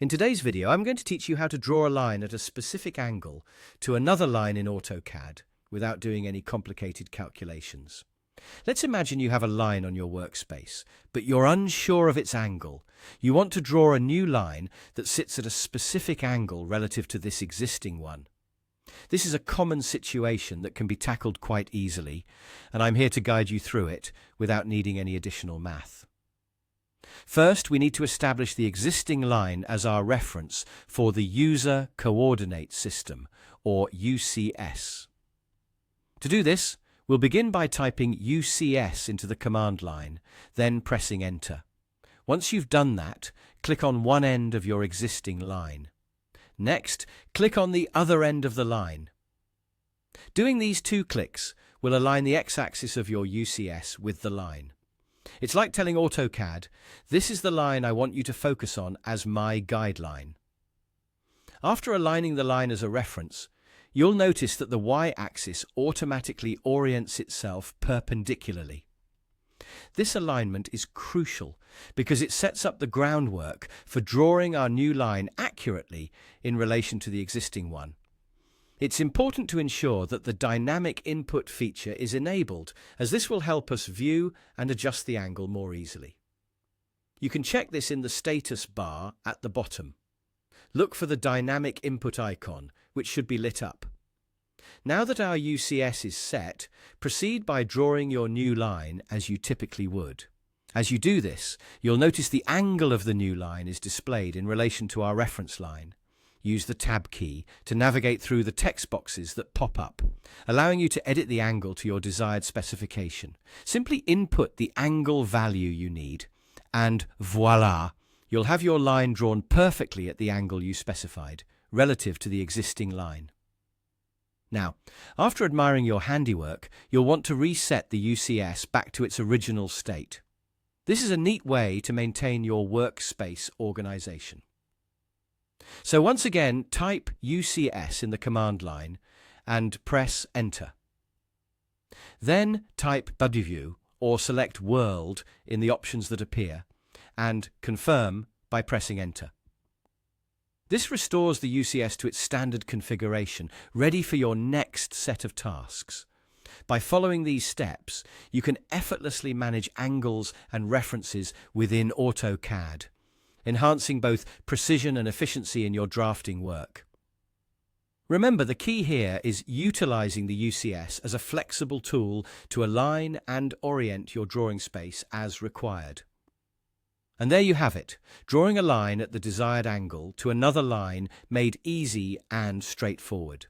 In today's video, I'm going to teach you how to draw a line at a specific angle to another line in AutoCAD without doing any complicated calculations. Let's imagine you have a line on your workspace, but you're unsure of its angle. You want to draw a new line that sits at a specific angle relative to this existing one. This is a common situation that can be tackled quite easily, and I'm here to guide you through it without needing any additional math. First, we need to establish the existing line as our reference for the User Coordinate System, or UCS. To do this, we'll begin by typing UCS into the command line, then pressing Enter. Once you've done that, click on one end of your existing line. Next, click on the other end of the line. Doing these two clicks will align the x-axis of your UCS with the line. It's like telling AutoCAD, this is the line I want you to focus on as my guideline. After aligning the line as a reference, you'll notice that the y-axis automatically orients itself perpendicularly. This alignment is crucial because it sets up the groundwork for drawing our new line accurately in relation to the existing one. It's important to ensure that the dynamic input feature is enabled, as this will help us view and adjust the angle more easily. You can check this in the status bar at the bottom. Look for the dynamic input icon, which should be lit up. Now that our UCS is set, proceed by drawing your new line as you typically would. As you do this, you'll notice the angle of the new line is displayed in relation to our reference line. Use the Tab key to navigate through the text boxes that pop up, allowing you to edit the angle to your desired specification. Simply input the angle value you need, and voila, you'll have your line drawn perfectly at the angle you specified, relative to the existing line. Now, after admiring your handiwork, you'll want to reset the UCS back to its original state. This is a neat way to maintain your workspace organization. So once again, type UCS in the command line and press Enter. Then type View or select World in the options that appear and confirm by pressing Enter. This restores the UCS to its standard configuration, ready for your next set of tasks. By following these steps, you can effortlessly manage angles and references within AutoCAD, enhancing both precision and efficiency in your drafting work. Remember, the key here is utilizing the UCS as a flexible tool to align and orient your drawing space as required. And there you have it, drawing a line at the desired angle to another line made easy and straightforward.